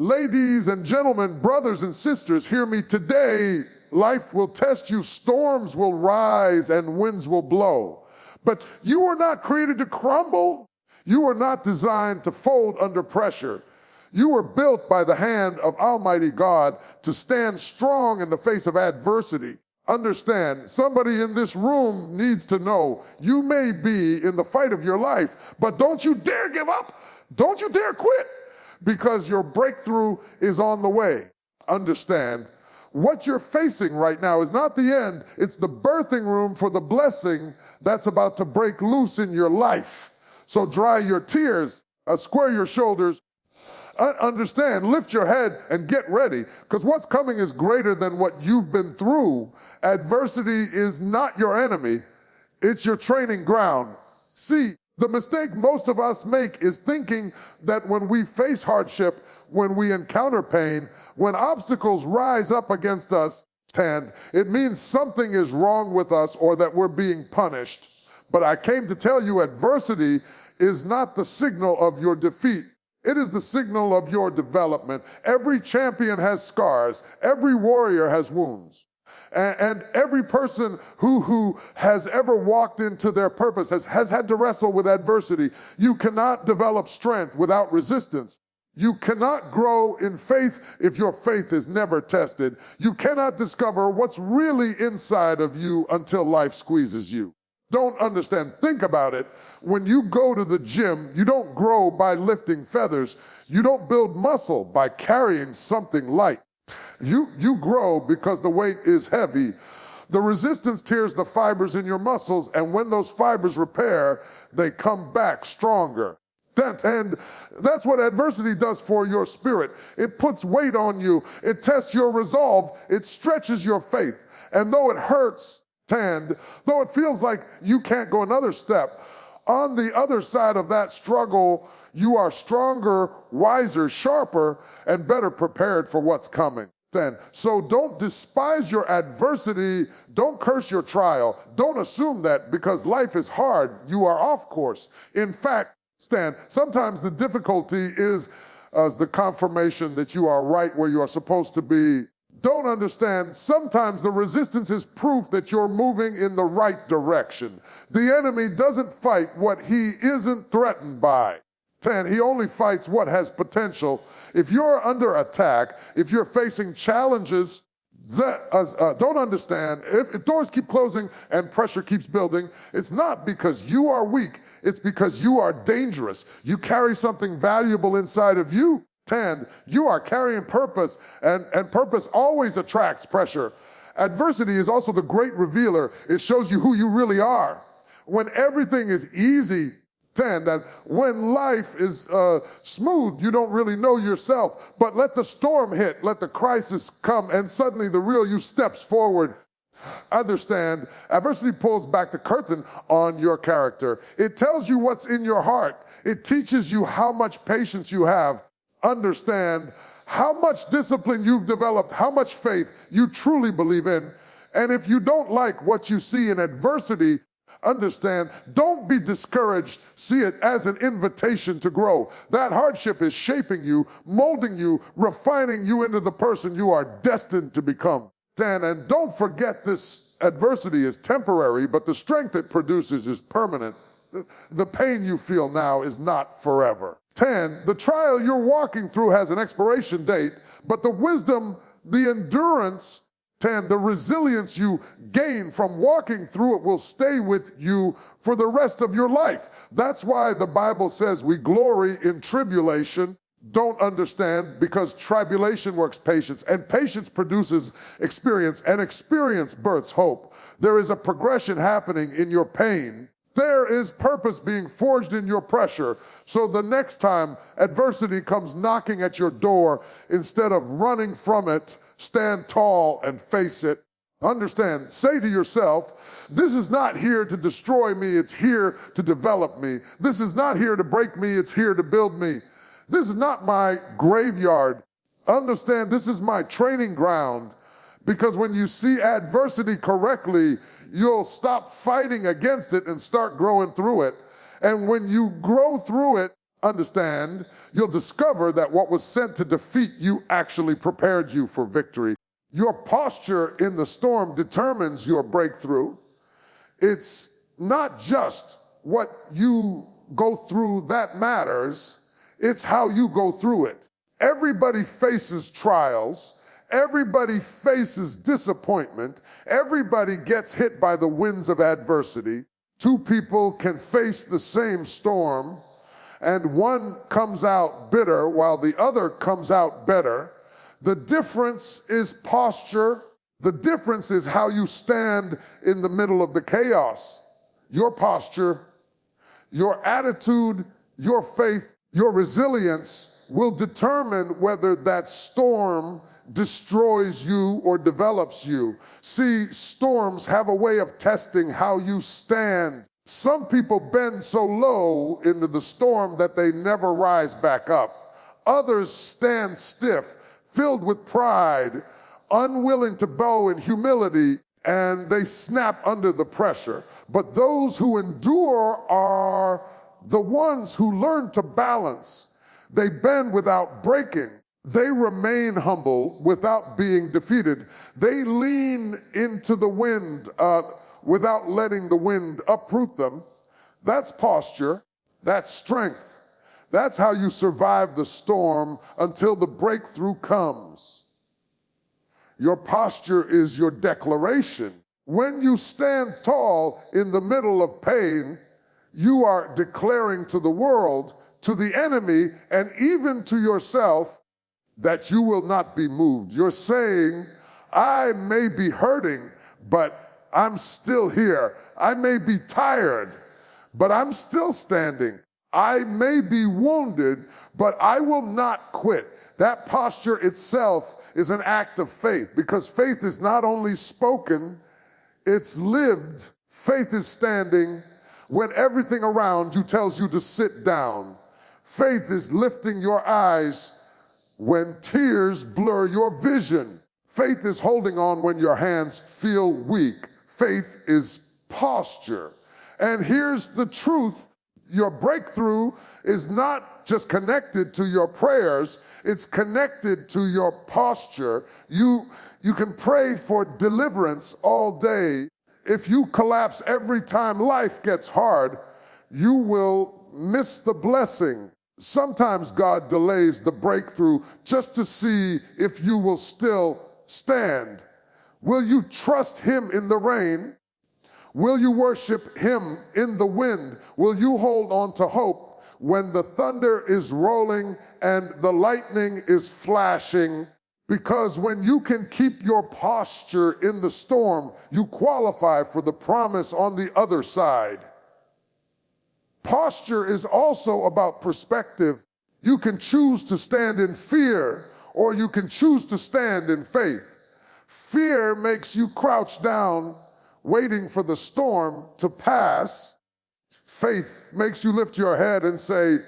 Ladies and gentlemen, brothers and sisters, hear me today. Life will test you, storms will rise, and winds will blow. But you were not created to crumble. You were not designed to fold under pressure. You were built by the hand of Almighty God to stand strong in the face of adversity. Understand, somebody in this room needs to know you may be in the fight of your life, but don't you dare give up. Don't you dare quit, because your breakthrough is on the way. Understand, what you're facing right now is not the end. It's the birthing room for the blessing that's about to break loose in your life. So dry your tears, square your shoulders, understand, lift your head and get ready, because what's coming is greater than what you've been through. Adversity is not your enemy. It's your training ground. See, the mistake most of us make is thinking that when we face hardship, when we encounter pain, when obstacles rise up against us, it means something is wrong with us or that we're being punished. But I came to tell you, adversity is not the signal of your defeat. It is the signal of your development. Every champion has scars. Every warrior has wounds. And every person who has ever walked into their purpose has had to wrestle with adversity. You cannot develop strength without resistance. You cannot grow in faith if your faith is never tested. You cannot discover what's really inside of you until life squeezes you. Don't understand. Think about it. When you go to the gym, you don't grow by lifting feathers. You don't build muscle by carrying something light. You grow because the weight is heavy. The resistance tears the fibers in your muscles, and when those fibers repair, they come back stronger. And that's what adversity does for your spirit. It puts weight on you. It tests your resolve. It stretches your faith. And though it hurts, though it feels like you can't go another step, on the other side of that struggle, you are stronger, wiser, sharper, and better prepared for what's coming. So don't despise your adversity. Don't curse your trial. Don't assume that because life is hard, you are off course. In fact, sometimes the difficulty is the confirmation that you are right where you are supposed to be. Don't understand, sometimes the resistance is proof that you're moving in the right direction. The enemy doesn't fight what he isn't threatened by. He only fights what has potential. If you're under attack, if you're facing challenges, don't understand, if doors keep closing and pressure keeps building, it's not because you are weak, it's because you are dangerous. You carry something valuable inside of you. You are carrying purpose, and purpose always attracts pressure. Adversity is also the great revealer. It shows you who you really are. When everything is easy, that when life is smooth, you don't really know yourself. But let the storm hit, let the crisis come, and suddenly the real you steps forward. Understand, adversity pulls back the curtain on your character. It tells you what's in your heart. It teaches you how much patience you have. Understand how much discipline you've developed, how much faith you truly believe in. And if you don't like what you see in adversity, understand, don't be discouraged. See it as an invitation to grow. That hardship is shaping you, molding you, refining you into the person you are destined to become. And don't forget, this adversity is temporary, but the strength it produces is permanent. The pain you feel now is not forever. The trial you're walking through has an expiration date, but the wisdom, the endurance, the resilience you gain from walking through it will stay with you for the rest of your life. That's why the Bible says we glory in tribulation. Don't understand, because tribulation works patience, and patience produces experience, and experience births hope. There is a progression happening in your pain. There is purpose being forged in your pressure. So the next time adversity comes knocking at your door, instead of running from it, stand tall and face it. Understand, say to yourself, this is not here to destroy me, it's here to develop me. This is not here to break me, it's here to build me. This is not my graveyard. Understand, this is my training ground. Because when you see adversity correctly, you'll stop fighting against it and start growing through it. And when you grow through it, understand, you'll discover that what was sent to defeat you actually prepared you for victory. Your posture in the storm determines your breakthrough. It's not just what you go through that matters, it's how you go through it. Everybody faces trials, everybody faces disappointment, everybody gets hit by the winds of adversity. Two people can face the same storm, and one comes out bitter while the other comes out better. The difference is posture. The difference is how you stand in the middle of the chaos. Your posture, your attitude, your faith, your resilience will determine whether that storm destroys you or develops you. See, storms have a way of testing how you stand. Some people bend so low into the storm that they never rise back up. Others stand stiff, filled with pride, unwilling to bow in humility, and they snap under the pressure. But those who endure are the ones who learn to balance. They bend without breaking. They remain humble without being defeated. They lean into the wind without letting the wind uproot them. That's posture. That's strength. That's how you survive the storm until the breakthrough comes. Your posture is your declaration. When you stand tall in the middle of pain, you are declaring to the world, to the enemy, and even to yourself that you will not be moved. You're saying, I may be hurting, but I'm still here. I may be tired, but I'm still standing. I may be wounded, but I will not quit. That posture itself is an act of faith, because faith is not only spoken, it's lived. Faith is standing when everything around you tells you to sit down. Faith is lifting your eyes when tears blur your vision. Faith is holding on when your hands feel weak. Faith is posture. And here's the truth. Your breakthrough is not just connected to your prayers, it's connected to your posture. You can pray for deliverance all day. If you collapse every time life gets hard, you will miss the blessing. Sometimes God delays the breakthrough just to see if you will still stand. Will you trust Him in the rain? Will you worship Him in the wind? Will you hold on to hope when the thunder is rolling and the lightning is flashing? Because when you can keep your posture in the storm, you qualify for the promise on the other side. Posture is also about perspective. You can choose to stand in fear, or you can choose to stand in faith. Fear makes you crouch down, waiting for the storm to pass. Faith makes you lift your head and say,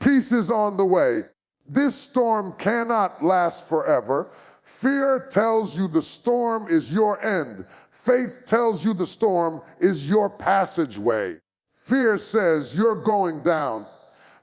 peace is on the way. This storm cannot last forever. Fear tells you the storm is your end. Faith tells you the storm is your passageway. Fear says you're going down.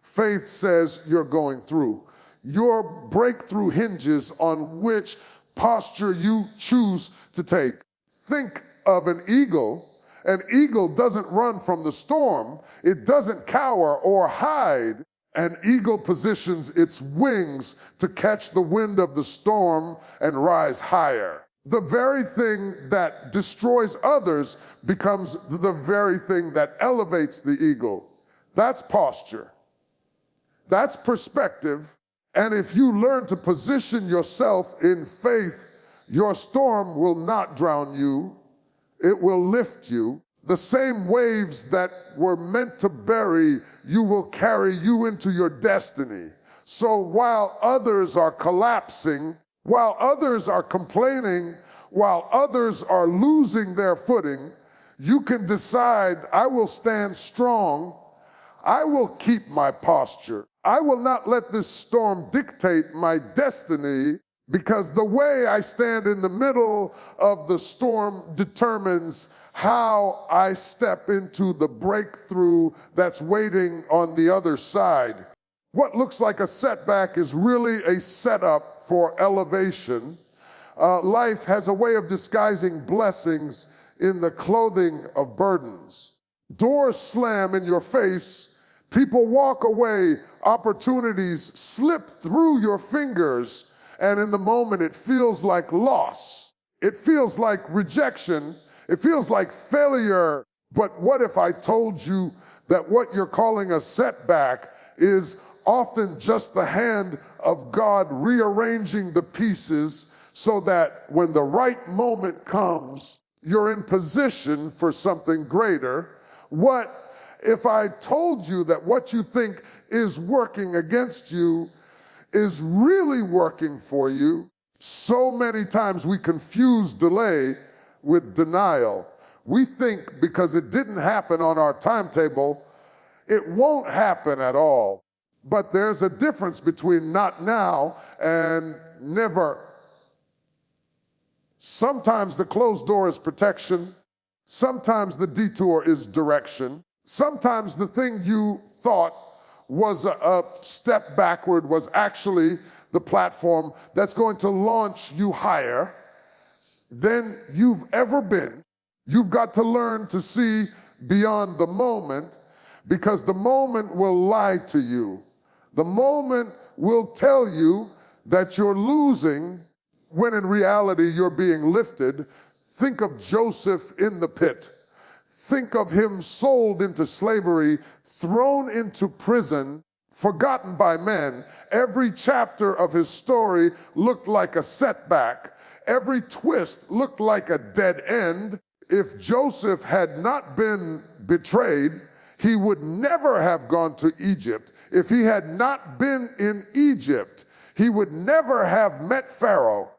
Faith says you're going through. Your breakthrough hinges on which posture you choose to take. Think of an eagle. An eagle doesn't run from the storm. It doesn't cower or hide. An eagle positions its wings to catch the wind of the storm and rise higher. The very thing that destroys others becomes the very thing that elevates the eagle. That's posture. That's perspective. And if you learn to position yourself in faith, your storm will not drown you. It will lift you. The same waves that were meant to bury you will carry you into your destiny. So while others are collapsing, while others are complaining, while others are losing their footing, you can decide, I will stand strong. I will keep my posture. I will not let this storm dictate my destiny, Because the way I stand in the middle of the storm determines how I step into the breakthrough that's waiting on the other side. What looks like a setback is really a setup for elevation. Life has a way of disguising blessings in the clothing of burdens. Doors slam in your face, people walk away, opportunities slip through your fingers, and in the moment it feels like loss. It feels like rejection. It feels like failure. But what if I told you that what you're calling a setback is often just the hand of God rearranging the pieces so that when the right moment comes, you're in position for something greater? What if I told you that what you think is working against you is really working for you? So many times we confuse delay with denial. We think because it didn't happen on our timetable, it won't happen at all. But there's a difference between not now and never. Sometimes the closed door is protection. Sometimes the detour is direction. Sometimes the thing you thought was a step backward was actually the platform that's going to launch you higher than you've ever been. You've got to learn to see beyond the moment, because the moment will lie to you. The moment will tell you that you're losing when in reality you're being lifted. Think of Joseph in the pit. Think of him sold into slavery, thrown into prison, forgotten by men. Every chapter of his story looked like a setback. Every twist looked like a dead end. If Joseph had not been betrayed, he would never have gone to Egypt. If he had not been in Egypt, he would never have met Pharaoh.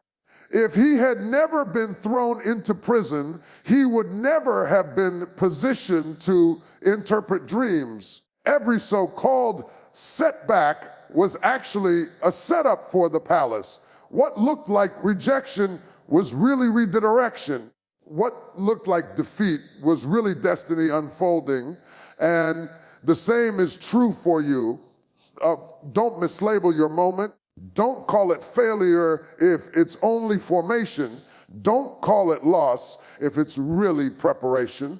If he had never been thrown into prison, he would never have been positioned to interpret dreams. Every so-called setback was actually a setup for the palace. What looked like rejection was really redirection. What looked like defeat was really destiny unfolding. And the same is true for you. Don't mislabel your moment. Don't call it failure if it's only formation. Don't call it loss if it's really preparation.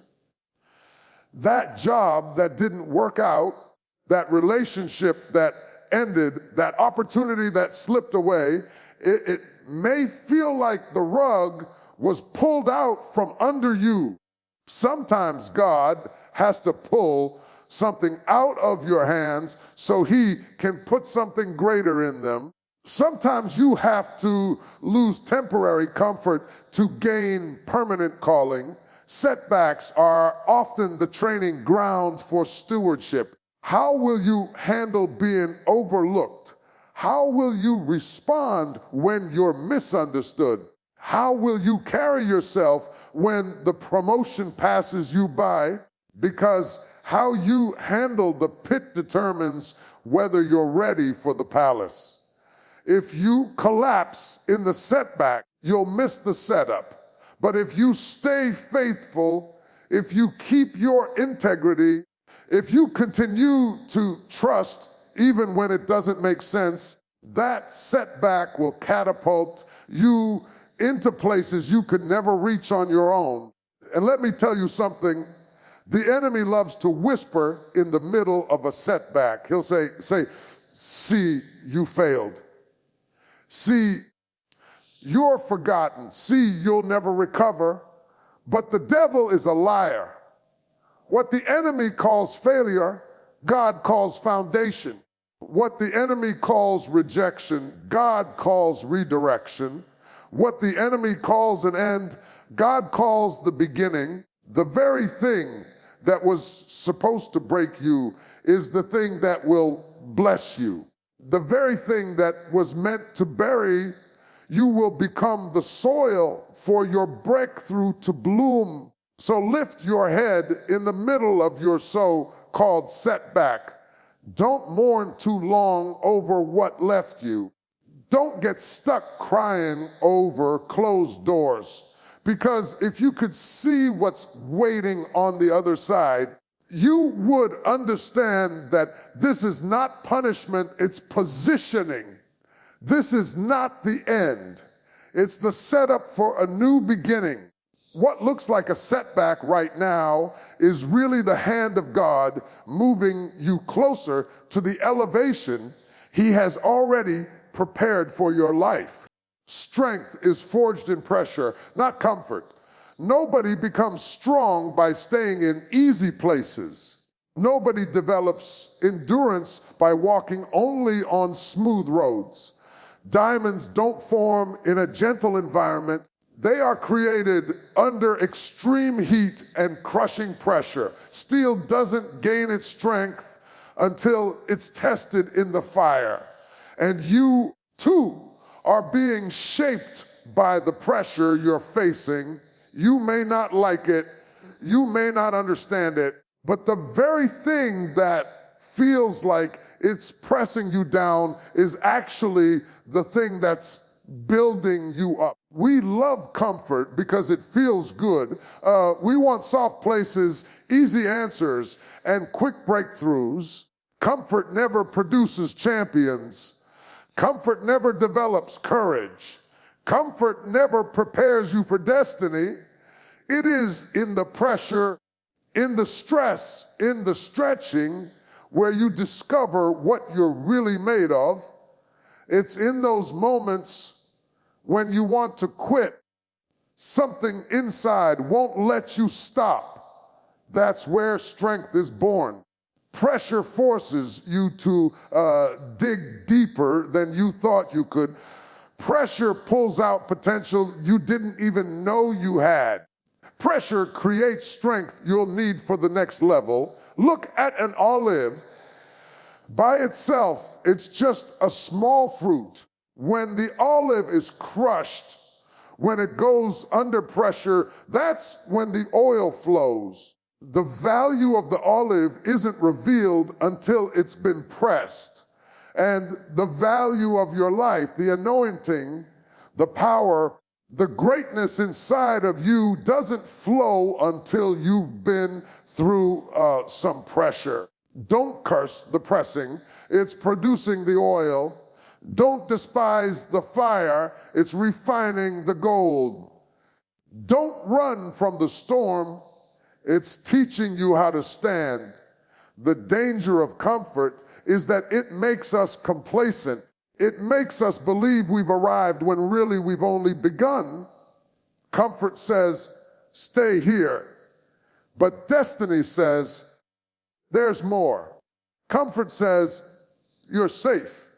That job that didn't work out, that relationship that ended, that opportunity that slipped away, it may feel like the rug was pulled out from under you. Sometimes God has to pull something out of your hands so he can put something greater in them. Sometimes you have to lose temporary comfort to gain permanent calling. Setbacks are often the training ground for stewardship. How will you handle being overlooked? How will you respond when you're misunderstood? How will you carry yourself when the promotion passes you by? Because how you handle the pit determines whether you're ready for the palace. If you collapse in the setback, you'll miss the setup. But if you stay faithful, if you keep your integrity, if you continue to trust even when it doesn't make sense, that setback will catapult you into places you could never reach on your own. And let me tell you something. The enemy loves to whisper in the middle of a setback. He'll say, see, you failed. See, you're forgotten. See, you'll never recover. But the devil is a liar. What the enemy calls failure, God calls foundation. What the enemy calls rejection, God calls redirection. What the enemy calls an end, God calls the beginning. The very thing that was supposed to break you is the thing that will bless you. The very thing that was meant to bury you will become the soil for your breakthrough to bloom. So lift your head in the middle of your so-called setback. Don't mourn too long over what left you. Don't get stuck crying over closed doors, because if you could see what's waiting on the other side, you would understand that this is not punishment, it's positioning. This is not the end. It's the setup for a new beginning. What looks like a setback right now is really the hand of God moving you closer to the elevation He has already prepared for your life. Strength is forged in pressure, not comfort. Nobody becomes strong by staying in easy places. Nobody develops endurance by walking only on smooth roads. Diamonds don't form in a gentle environment. They are created under extreme heat and crushing pressure. Steel doesn't gain its strength until it's tested in the fire. And you, too, are being shaped by the pressure you're facing. You may not like it, you may not understand it, but the very thing that feels like it's pressing you down is actually the thing that's building you up. We love comfort because it feels good. We want soft places, easy answers, and quick breakthroughs. Comfort never produces champions. Comfort never develops courage. Comfort never prepares you for destiny. It is in the pressure, in the stress, in the stretching, where you discover what you're really made of. It's in those moments when you want to quit, something inside won't let you stop. That's where strength is born. Pressure forces you to dig deeper than you thought you could. Pressure pulls out potential you didn't even know you had. Pressure creates strength you'll need for the next level. Look at an olive. By itself, it's just a small fruit. When the olive is crushed, when it goes under pressure, that's when the oil flows. The value of the olive isn't revealed until it's been pressed. And the value of your life, the anointing, the power, the greatness inside of you doesn't flow until you've been through some pressure. Don't curse the pressing. It's producing the oil. Don't despise the fire. It's refining the gold. Don't run from the storm. It's teaching you how to stand. The danger of comfort is that it makes us complacent. It makes us believe we've arrived when really we've only begun. Comfort says, stay here. But destiny says, there's more. Comfort says, you're safe.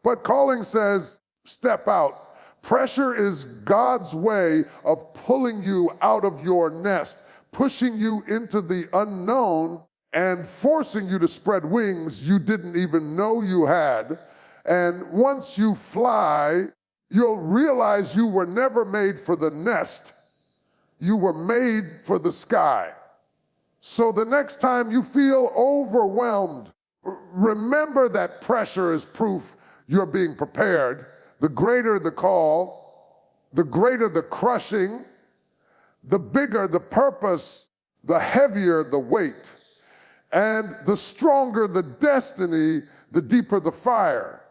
But calling says, step out. Pressure is God's way of pulling you out of your nest, pushing you into the unknown and forcing you to spread wings you didn't even know you had. And once you fly, you'll realize you were never made for the nest. You were made for the sky. So the next time you feel overwhelmed, remember that pressure is proof you're being prepared. The greater the call, the greater the crushing, the bigger the purpose, the heavier the weight. And the stronger the destiny, the deeper the fire.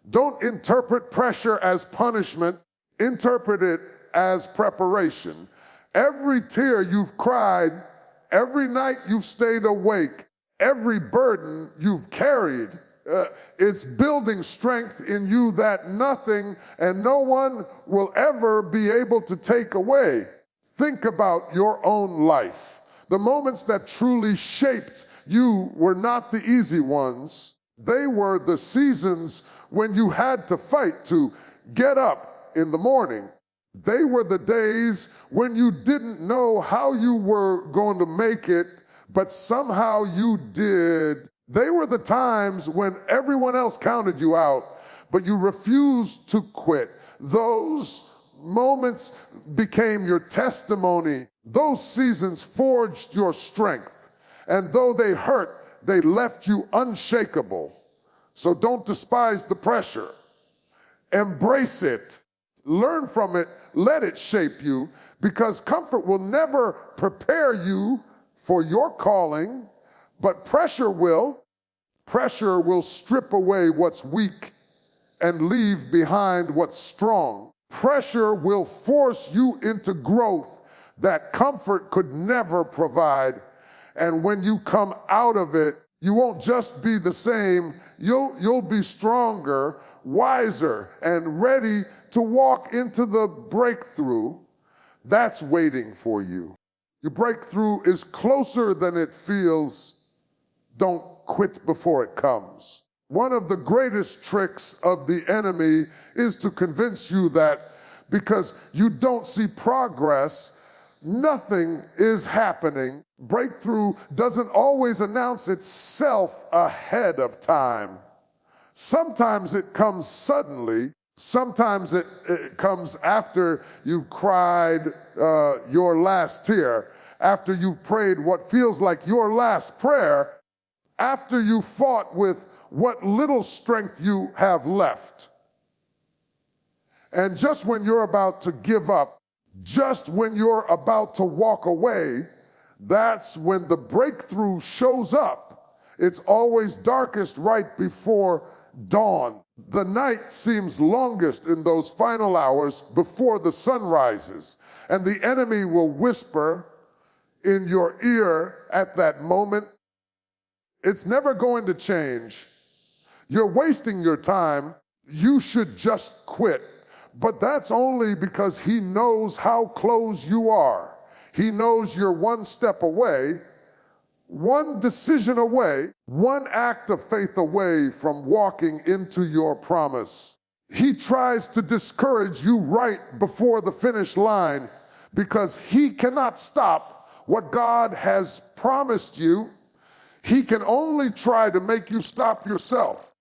Don't interpret pressure as punishment. Interpret it as preparation. Every tear you've cried, every night you've stayed awake, every burden you've carried, it's building strength in you that nothing and no one will ever be able to take away. Think about your own life. The moments that truly shaped you were not the easy ones. They were the seasons when you had to fight to get up in the morning. They were the days when you didn't know how you were going to make it, but somehow you did. They were the times when everyone else counted you out, but you refused to quit. Those moments became your testimony. Those seasons forged your strength. And though they hurt, they left you unshakable. So don't despise the pressure. Embrace it. Learn from it. Let it shape you, because comfort will never prepare you for your calling, but pressure will. Pressure will strip away what's weak and leave behind what's strong. Pressure will force you into growth that comfort could never provide. And when you come out of it, you won't just be the same, you'll be stronger, wiser, and ready to walk into the breakthrough that's waiting for you. Your breakthrough is closer than it feels. Don't quit before it comes. One of the greatest tricks of the enemy is to convince you that because you don't see progress, nothing is happening. Breakthrough doesn't always announce itself ahead of time. Sometimes it comes suddenly. Sometimes it comes after you've cried your last tear, after you've prayed what feels like your last prayer, after you fought with what little strength you have left. And just when you're about to give up, just when you're about to walk away, that's when the breakthrough shows up. It's always darkest right before dawn. The night seems longest in those final hours before the sun rises, and the enemy will whisper in your ear at that moment, "It's never going to change. You're wasting your time. You should just quit." But that's only because he knows how close you are. He knows you're one step away, one decision away, one act of faith away from walking into your promise. He tries to discourage you right before the finish line because he cannot stop what God has promised you. He can only try to make you stop yourself.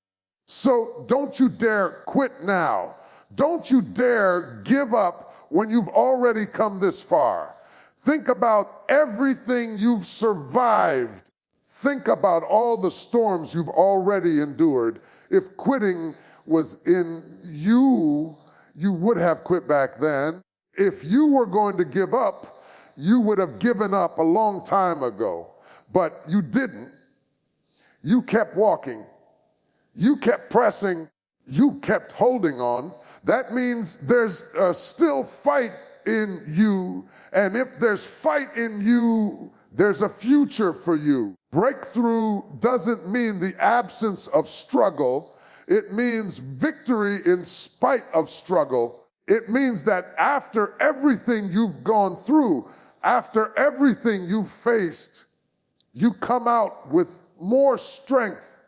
So don't you dare quit now. Don't you dare give up when you've already come this far. Think about everything you've survived. Think about all the storms you've already endured. If quitting was in you, you would have quit back then. If you were going to give up, you would have given up a long time ago. But you didn't. You kept walking. You kept pressing. You kept holding on. That means there's still fight in you. And if there's fight in you, there's a future for you. Breakthrough doesn't mean the absence of struggle. It means victory in spite of struggle. It means that after everything you've gone through, after everything you've faced, you come out with more strength,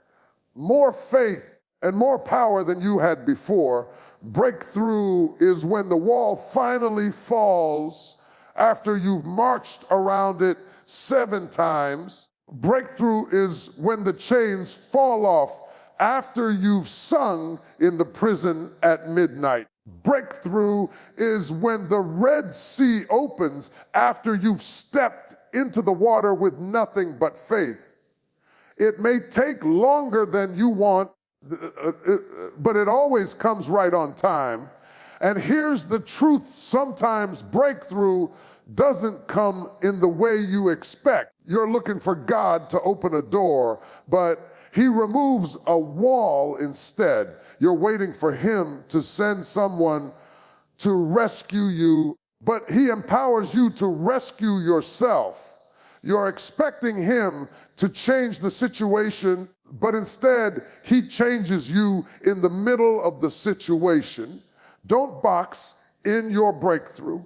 more faith, and more power than you had before. Breakthrough is when the wall finally falls after you've marched around it 7 times. Breakthrough is when the chains fall off after you've sung in the prison at midnight. Breakthrough is when the Red Sea opens after you've stepped into the water with nothing but faith. It may take longer than you want, but it always comes right on time. And here's the truth: sometimes breakthrough doesn't come in the way you expect. You're looking for God to open a door, but he removes a wall instead. You're waiting for him to send someone to rescue you, but he empowers you to rescue yourself. You're expecting him to change the situation, but instead, he changes you in the middle of the situation. Don't box in your breakthrough.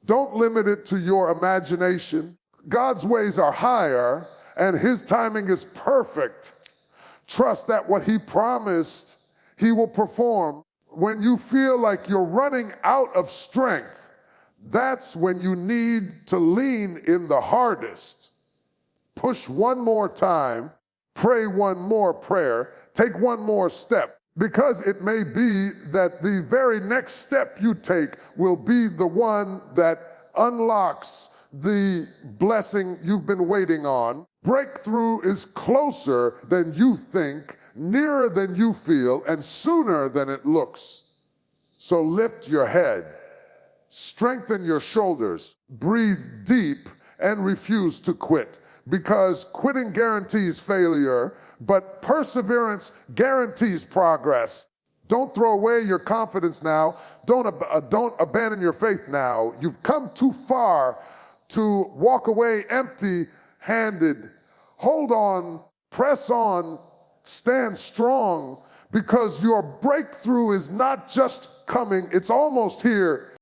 Don't limit it to your imagination. God's ways are higher, and his timing is perfect. Trust that what he promised, he will perform. When you feel like you're running out of strength, that's when you need to lean in the hardest. Push one more time. Pray one more prayer, take one more step, because it may be that the very next step you take will be the one that unlocks the blessing you've been waiting on. Breakthrough is closer than you think. nearer than you feel and sooner than it looks. So lift your head, strengthen your shoulders, breathe deep, and refuse to quit. Because quitting guarantees failure, but perseverance guarantees progress. Don't throw away your confidence now. Don't abandon your faith now. You've come too far to walk away empty-handed. Hold on, press on, stand strong, because your breakthrough is not just coming, it's almost here.